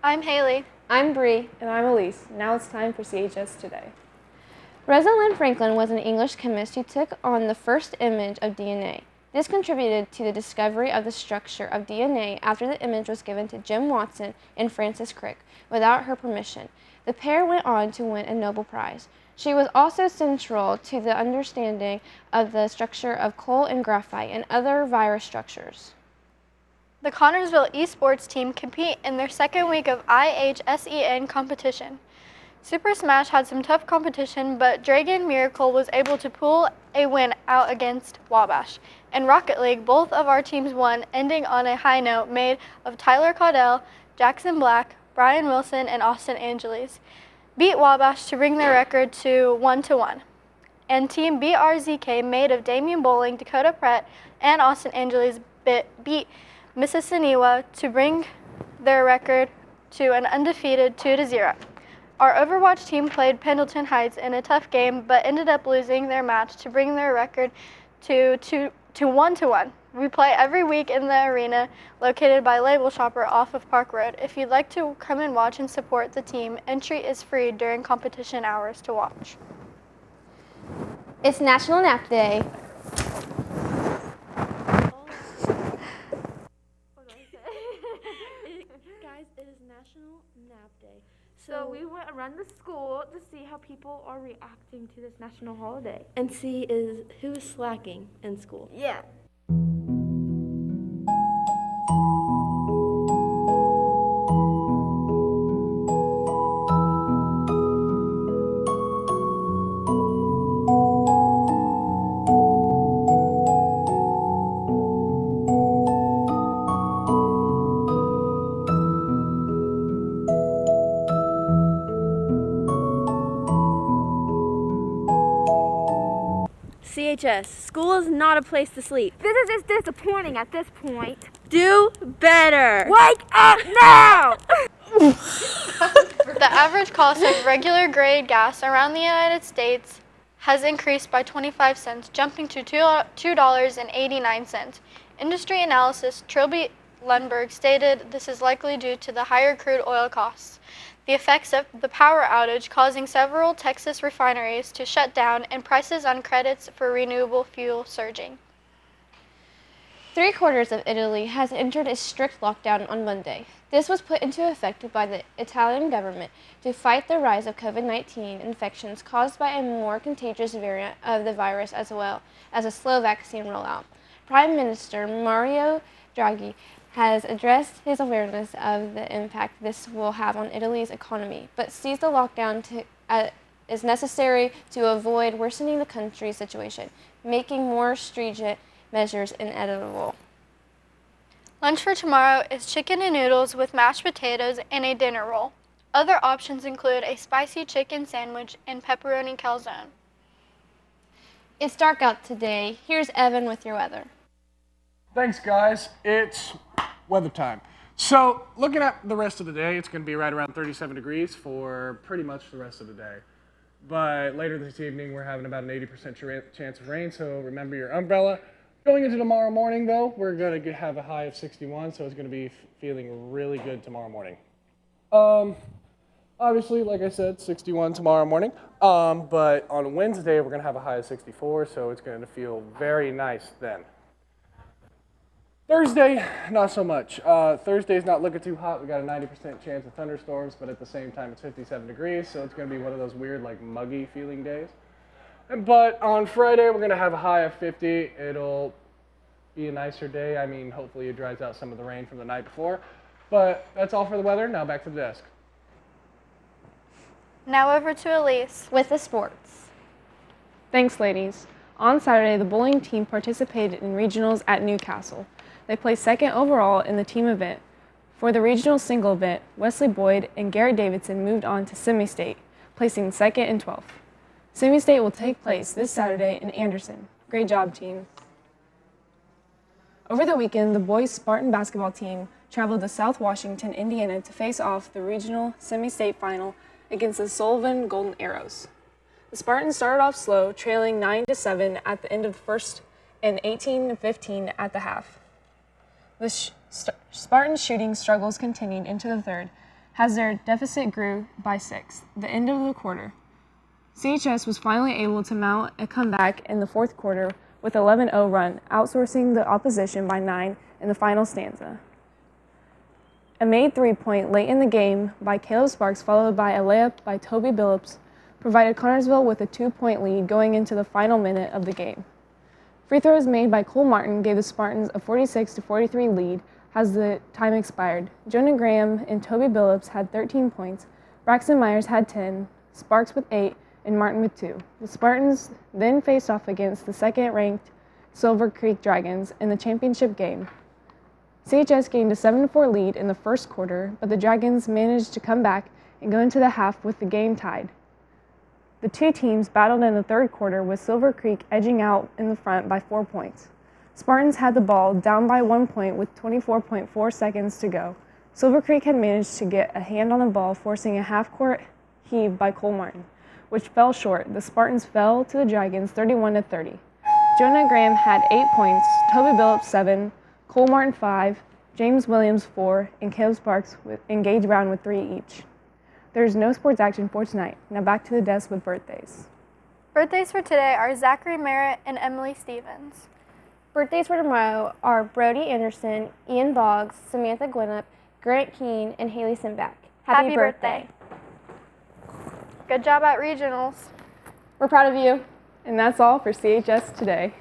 I'm Haley. I'm Bree. And I'm Elise. Now it's time for CHS Today. Rosalind Franklin was an English chemist who took on the first image of DNA. This contributed to the discovery of the structure of DNA after the image was given to Jim Watson and Frances Crick without her permission. The pair went on to win a Nobel Prize. She was also central to the understanding of the structure of coal and graphite and other virus structures. The Connorsville esports team compete in their second week of IHSEN competition. Super Smash had some tough competition, but Dragon Miracle was able to pull a win out against Wabash. In Rocket League, both of our teams won, ending on a high note made of Tyler Caudell, Jackson Black, Brian Wilson, and Austin Angeles. Beat Wabash to bring their record to 1-1. And Team BRZK, made of Damian Bowling, Dakota Pratt, and Austin Angeles, beat Mississiniwa to bring their record to an undefeated 2-0. Our Overwatch team played Pendleton Heights in a tough game, but ended up losing their match to bring their record to 1-1. We play every week in the arena located by Label Shopper off of Park Road. If you'd like to come and watch and support the team, entry is free during competition hours to watch. It's National Nap Day. Guys, it is National Nap Day. So we went around the school to see how people are reacting to this national holiday. And see who is slacking in school. Yeah. CHS, school is not a place to sleep. This is just disappointing at this point. Do better. Wake up now! The average cost of regular grade gas around the United States has increased by 25 cents, jumping to $2.89. Industry analyst Trilby Lundberg stated this is likely due to the higher crude oil costs, the effects of the power outage causing several Texas refineries to shut down, and prices on credits for renewable fuel surging. 3/4 of Italy has entered a strict lockdown on Monday. This was put into effect by the Italian government to fight the rise of COVID-19 infections caused by a more contagious variant of the virus, as well as a slow vaccine rollout. Prime Minister Mario Draghi has addressed his awareness of the impact this will have on Italy's economy, but sees the lockdown is necessary to avoid worsening the country's situation, making more stringent measures inevitable. Lunch for tomorrow is chicken and noodles with mashed potatoes and a dinner roll. Other options include a spicy chicken sandwich and pepperoni calzone. It's dark out today. Here's Evan with your weather. Thanks, guys. It's weather time. So, looking at the rest of the day, it's going to be right around 37 degrees for pretty much the rest of the day. But later this evening, we're having about an 80% chance of rain, so remember your umbrella. Going into tomorrow morning, though, we're going to have a high of 61, so it's going to be feeling really good tomorrow morning. Obviously, like I said, 61 tomorrow morning. But on Wednesday, we're going to have a high of 64, so it's going to feel very nice then. Thursday, not so much. Thursday's not looking too hot. We got a 90% chance of thunderstorms, but at the same time, it's 57 degrees, so it's going to be one of those weird, like, muggy feeling days. But on Friday, we're going to have a high of 50. It'll be a nicer day. I mean, hopefully it dries out some of the rain from the night before. But that's all for the weather. Now back to the desk. Now over to Elise with the sports. Thanks, ladies. On Saturday, the bowling team participated in regionals at Newcastle. They placed second overall in the team event. For the regional single event, Wesley Boyd and Garrett Davidson moved on to semi-state, placing second and 12th. Semi-state will take place this Saturday in Anderson. Great job, team. Over the weekend, the boys Spartan basketball team traveled to South Washington, Indiana to face off the regional semi-state final against the Sullivan Golden Arrows. The Spartans started off slow, trailing 9-7 at the end of the first and 18-15 at the half. The Spartans' shooting struggles continued into the third, as their deficit grew by 6. The end of the quarter. CHS was finally able to mount a comeback in the fourth quarter with an 11-0 run, outsourcing the opposition by 9 in the final stanza. A made three-point late in the game by Caleb Sparks, followed by a layup by Toby Billups, provided Connersville with a 2-point lead going into the final minute of the game. Free throws made by Cole Martin gave the Spartans a 46-43 lead as the time expired. Jonah Graham and Toby Billups had 13 points, Braxton Myers had 10, Sparks with 8, and Martin with 2. The Spartans then faced off against the second-ranked Silver Creek Dragons in the championship game. CHS gained a 7-4 lead in the first quarter, but the Dragons managed to come back and go into the half with the game tied. The two teams battled in the third quarter, with Silver Creek edging out in the front by 4 points. Spartans had the ball down by 1 point with 24.4 seconds to go. Silver Creek had managed to get a hand on the ball, forcing a half-court heave by Cole Martin, which fell short. The Spartans fell to the Dragons 31-30. Jonah Graham had 8 points, Toby Billups 7, Cole Martin 5, James Williams 4, and Caleb Sparks and Gage Brown with 3 each. There is no sports action for tonight. Now back to the desk with birthdays. Birthdays for today are Zachary Merritt and Emily Stevens. Birthdays for tomorrow are Brody Anderson, Ian Boggs, Samantha Gwinnett, Grant Keene, and Haley Simbach. Happy birthday. Good job at regionals. We're proud of you. And that's all for CHS Today.